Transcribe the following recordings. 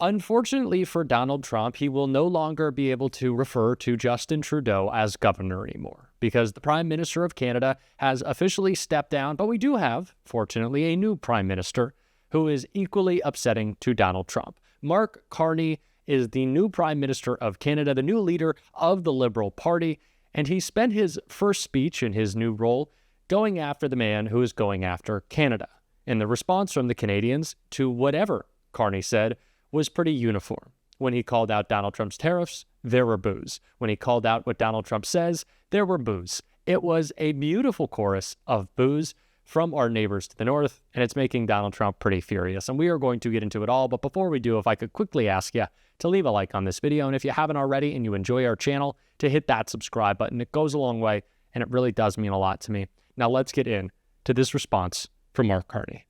Unfortunately for Donald Trump, he will no longer be able to refer to Justin Trudeau as governor anymore because the Prime Minister of Canada has officially stepped down. But we do have, fortunately, a new Prime Minister who is equally upsetting to Donald Trump. Mark Carney is the new Prime Minister of Canada, the new leader of the Liberal Party, and he spent his first speech in his new role going after the man who is going after Canada. And the response from the Canadians to whatever Carney said was pretty uniform. When he called out Donald Trump's tariffs, there were boos. When he called out what Donald Trump says, there were boos. It was a beautiful chorus of boos from our neighbors to the north, and it's making Donald Trump pretty furious. And we are going to get into it all, but before we do, if I could quickly ask you to leave a like on this video, and if you haven't already and you enjoy our channel, to hit that subscribe button. It goes a long way, and it really does mean a lot to me. Now let's get in to this response from Mark Carney.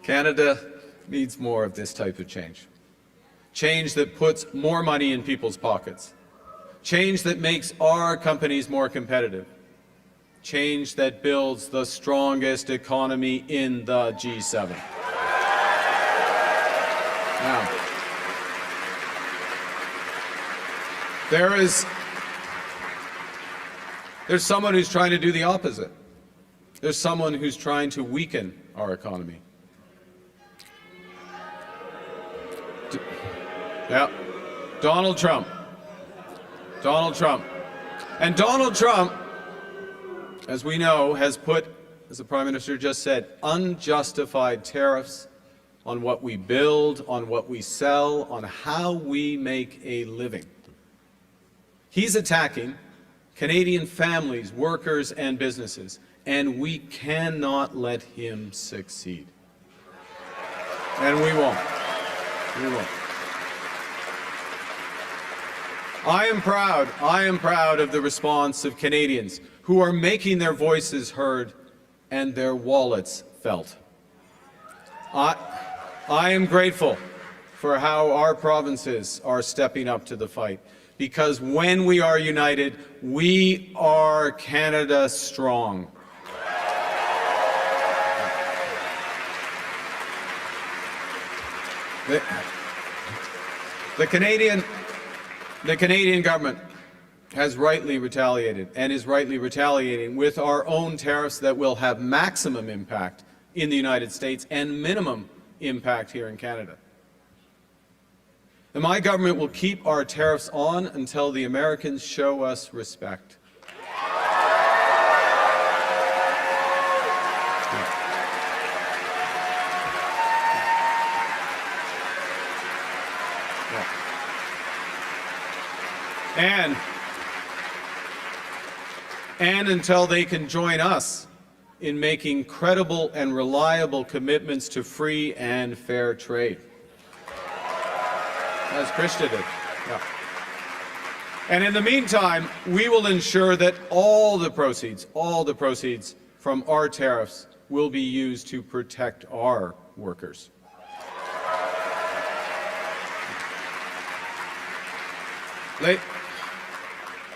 Canada needs more of this type of change. Change that puts more money in people's pockets. Change that makes our companies more competitive. Change that builds the strongest economy in the G7. Now, there's someone who's trying to do the opposite. There's someone who's trying to weaken our economy. Yeah, Donald Trump. Donald Trump. And Donald Trump, as we know, has put, as the Prime Minister just said, unjustified tariffs on what we build, on what we sell, on how we make a living. He's attacking Canadian families, workers, and businesses, and we cannot let him succeed. And we won't. We won't. I am proud of the response of Canadians who are making their voices heard and their wallets felt. I am grateful for how our provinces are stepping up to the fight, because when we are united, we are Canada strong. The Canadian government has rightly retaliated and is rightly retaliating with our own tariffs that will have maximum impact in the United States and minimum impact here in Canada. And my government will keep our tariffs on until the Americans show us respect. And until they can join us in making credible and reliable commitments to free and fair trade. As Christian did. Yeah. And in the meantime, we will ensure that all the proceeds from our tariffs will be used to protect our workers.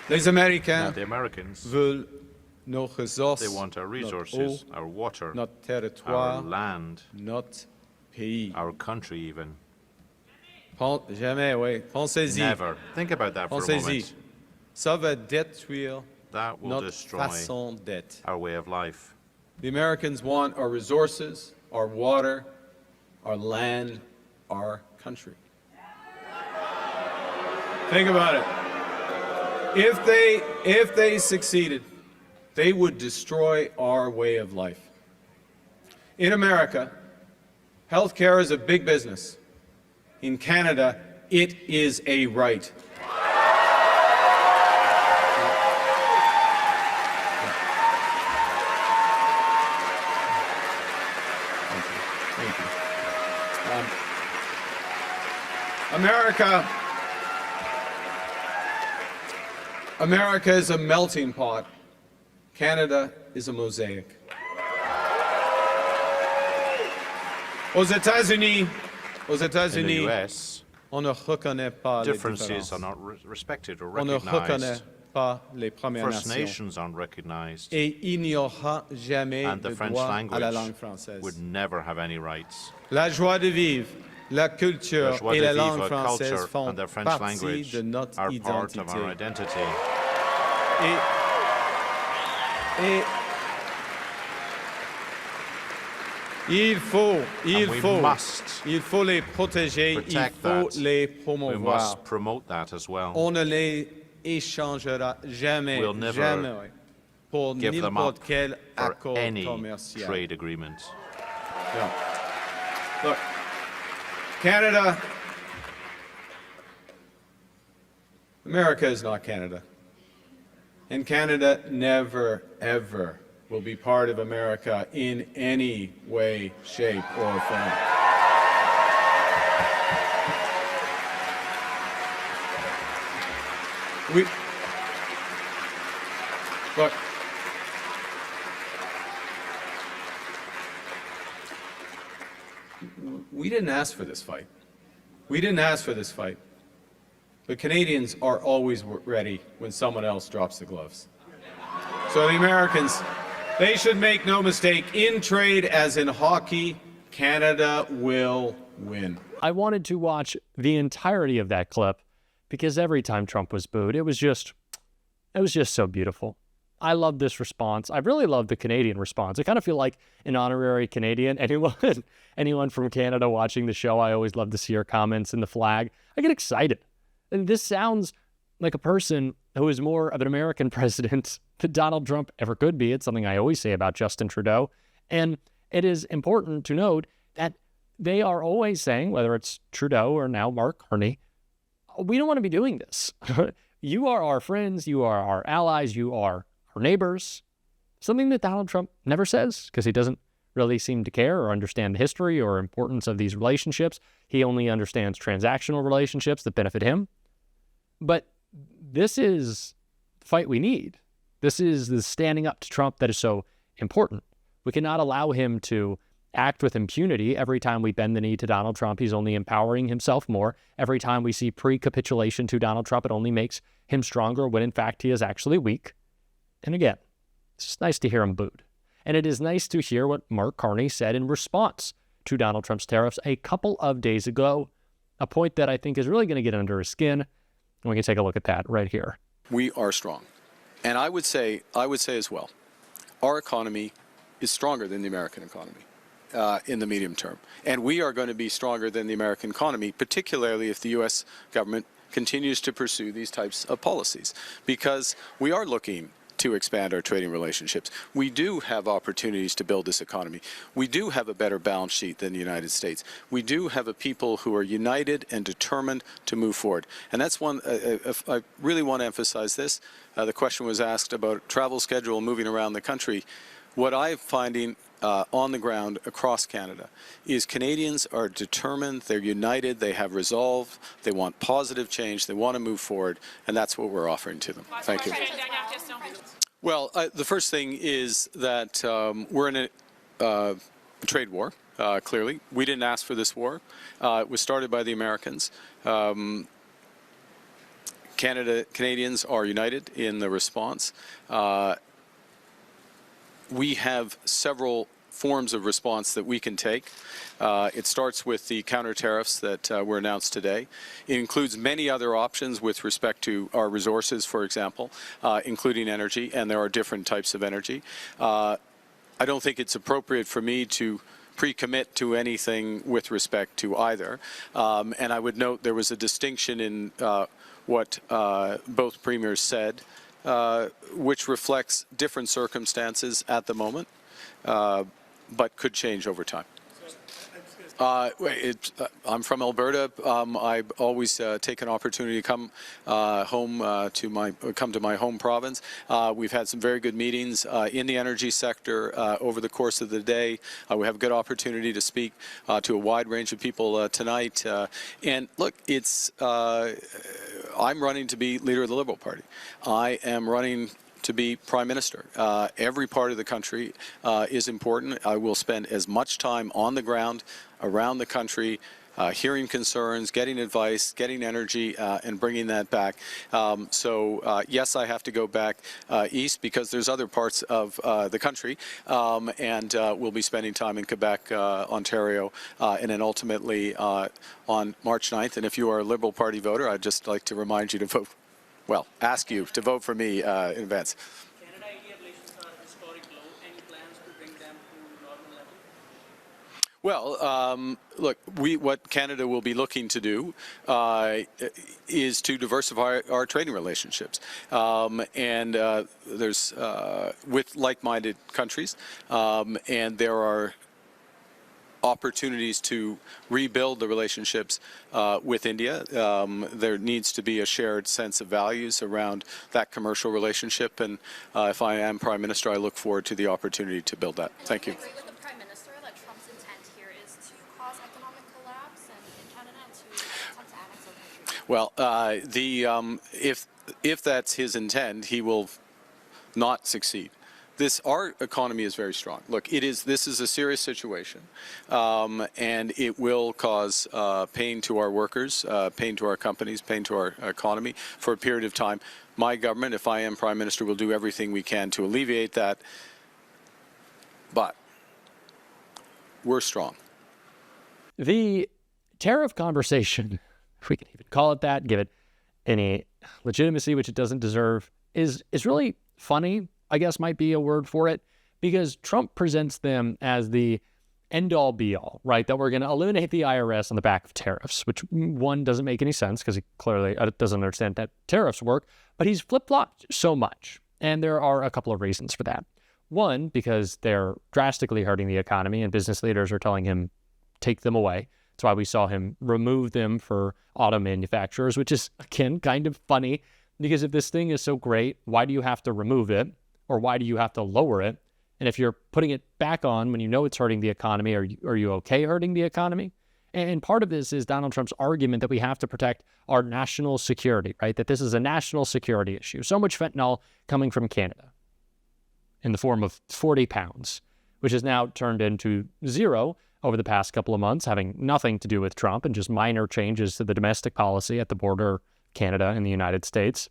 Les Américains the Americans veulent nos ressources, they want our resources, our water, notre territoire, our land, notre pays. our country even. Jamais, oui. Pensez-y. Never. Think about that for a Pensez-y. moment. Ça va détruire That will notre destroy façon d'être. our way of life. The Americans want our resources, our water, our land, our country. Think about it. If they succeeded, they would destroy our way of life. In America, healthcare is a big business. In Canada, it is a right. Thank you. America is a melting pot. Canada is a mosaic. Aux États-Unis, In the US, on ne reconnaît pas les differences différences. are not respected or On ne reconnaît recognized. pas les Premières First Nations. Nations aren't recognized, Et il n'y aura jamais and the de French droit à la langue language française. would never have any rights. La joie de vivre, La culture The joie et de la langue vivre française culture font and the French partie language de notre are part of our identité. identity. Et il faut les protéger, il protect faut that. les We promouvoir. must promote that as well. On ne les échangera jamais, We'll never jamais pour give them up n'importe quel for accord any commercial. trade agreement. No. Look, Canada, America is not Canada. And Canada never, ever will be part of America in any way, shape, or form. Look, we didn't ask for this fight. We didn't ask for this fight. But Canadians are always ready when someone else drops the gloves. So the Americans, they should make no mistake, in trade as in hockey, Canada will win. I wanted to watch the entirety of that clip because every time Trump was booed, it was just so beautiful. I love this response. I really love the Canadian response. I kind of feel like an honorary Canadian. Anyone from Canada watching the show, I always love to see your comments and the flag. I get excited. And this sounds like a person who is more of an American president than Donald Trump ever could be. It's something I always say about Justin Trudeau. And it is important to note that they are always saying, whether it's Trudeau or now Mark Carney, we don't want to be doing this. You are our friends. You are our allies. You are our neighbors. Something that Donald Trump never says because he doesn't really seem to care or understand the history or importance of these relationships. He only understands transactional relationships that benefit him. But this is the fight we need. This is the standing up to Trump that is so important. We cannot allow him to act with impunity. Every time we bend the knee to Donald Trump, he's only empowering himself more. Every time we see pre-capitulation to Donald Trump, it only makes him stronger when in fact he is actually weak. And again, it's just nice to hear him booed. And it is nice to hear what Mark Carney said in response to Donald Trump's tariffs a couple of days ago, a point that I think is really going to get under his skin. And we can take a look at that right here. We are strong. And I would say as well, our economy is stronger than the American economy in the medium term. And we are going to be stronger than the American economy, particularly if the U.S. government continues to pursue these types of policies, because we are looking to expand our trading relationships. We do have opportunities to build this economy. We do have a better balance sheet than the United States. We do have a people who are united and determined to move forward. And that's one, I really want to emphasize this. The question was asked about travel schedule moving around the country. What I'm finding on the ground across Canada is Canadians are determined, they're united, they have resolve, they want positive change, they want to move forward, and that's what we're offering to them. Thank you. Well, the first thing is that we're in a trade war, clearly. We didn't ask for this war. It was started by the Americans. Canadians are united in the response. We have several forms of response that we can take. It starts with the counter tariffs that were announced today. It includes many other options with respect to our resources, for example, including energy, and there are different types of energy. I don't think it's appropriate for me to pre-commit to anything with respect to either. And I would note there was a distinction in what both premiers said, which reflects different circumstances at the moment, but could change over time. I'm from Alberta. I always take an opportunity to come come to my home province. We've had some very good meetings in the energy sector over the course of the day. We have a good opportunity to speak to a wide range of people tonight. And look, I'm running to be leader of the Liberal Party. I am running to be Prime Minister. Every part of the country is important. I will spend as much time on the ground around the country hearing concerns, getting advice, getting energy, and bringing that back. Yes, I have to go back east because there's other parts of the country, and we'll be spending time in Quebec, Ontario, and then ultimately on March 9th. And if you are a Liberal Party voter, I'd just like to remind you to vote, well, ask you to vote for me in advance. Canada-India relations are historic low. Any plans to bring them to normal level? Well, look, what Canada will be looking to do is to diversify our trading relationships, and there's with like-minded countries, and there are opportunities to rebuild the relationships with India. There needs to be a shared sense of values around that commercial relationship, and if I am Prime Minister, I look forward to the opportunity to build that. Thank you. I agree with the Prime Minister that Trump's intent here is to cause economic collapse in Canada and to attempt to annex our country. Well, if that's his intent, he will not succeed. Our economy is very strong. Look, this is a serious situation, and it will cause pain to our workers, pain to our companies, pain to our economy for a period of time. My government, if I am Prime Minister, will do everything we can to alleviate that, but we're strong. The tariff conversation, if we can even call it that, give it any legitimacy which it doesn't deserve, is really funny, I guess might be a word for it, because Trump presents them as the end-all be-all, right? That we're going to eliminate the IRS on the back of tariffs, which one doesn't make any sense because he clearly doesn't understand that tariffs work, but he's flip-flopped so much. And there are a couple of reasons for that. One, because they're drastically hurting the economy and business leaders are telling him, take them away. That's why we saw him remove them for auto manufacturers, which is, again, kind of funny, because if this thing is so great, why do you have to remove it? Or why do you have to lower it? And if you're putting it back on when you know it's hurting the economy, are you okay hurting the economy? And part of this is Donald Trump's argument that we have to protect our national security, right? That this is a national security issue. So much fentanyl coming from Canada in the form of 40 pounds, which has now turned into zero over the past couple of months, having nothing to do with Trump and just minor changes to the domestic policy at the border of Canada and the United States.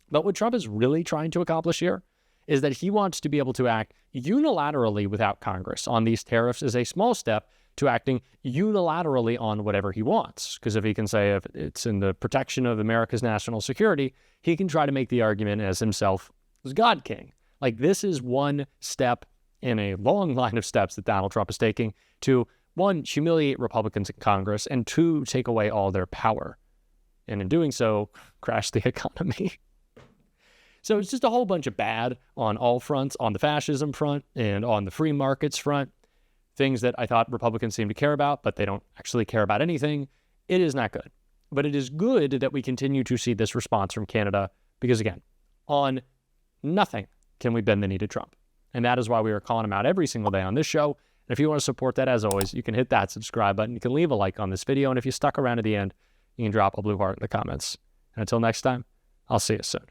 But what Trump is really trying to accomplish here is that he wants to be able to act unilaterally without Congress on these tariffs is a small step to acting unilaterally on whatever he wants. Because if he can say if it's in the protection of America's national security, he can try to make the argument as himself as God King. Like, this is one step in a long line of steps that Donald Trump is taking to, one, humiliate Republicans in Congress, and two, take away all their power. And in doing so, crash the economy. So it's just a whole bunch of bad on all fronts, on the fascism front and on the free markets front, things that I thought Republicans seem to care about, but they don't actually care about anything. It is not good. But it is good that we continue to see this response from Canada because, again, on nothing can we bend the knee to Trump. And that is why we are calling him out every single day on this show. And if you want to support that, as always, you can hit that subscribe button. You can leave a like on this video. And if you stuck around to the end, you can drop a blue heart in the comments. And until next time, I'll see you soon.